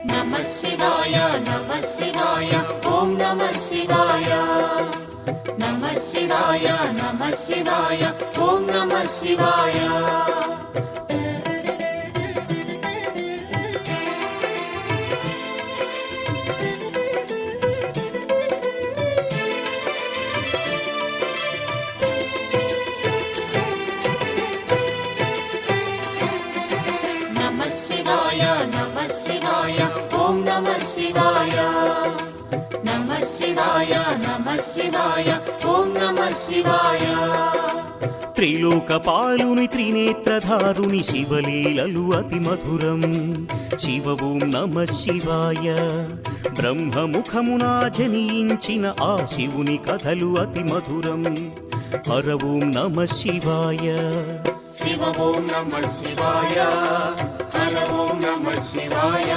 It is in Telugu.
नमः शिवाय ओम नमः शिवाय नमः शिवाय ओम नमः शिवाय। नमः शिवाय ओम नमः शिवाय नमः शिवाय ओम नमः शिवाय। త్రిలోకపాలుని త్రినేత్రధారుని శివలీలలు అతి మధురం శివ ఓం నమః శివాయ బ్రహ్మముఖమున జనించిన ఆ శివుని కథలు అతి మధురం హర ఓం నమః శివాయ शिव ओम नमः शिवाय हर ओम नमः शिवाय।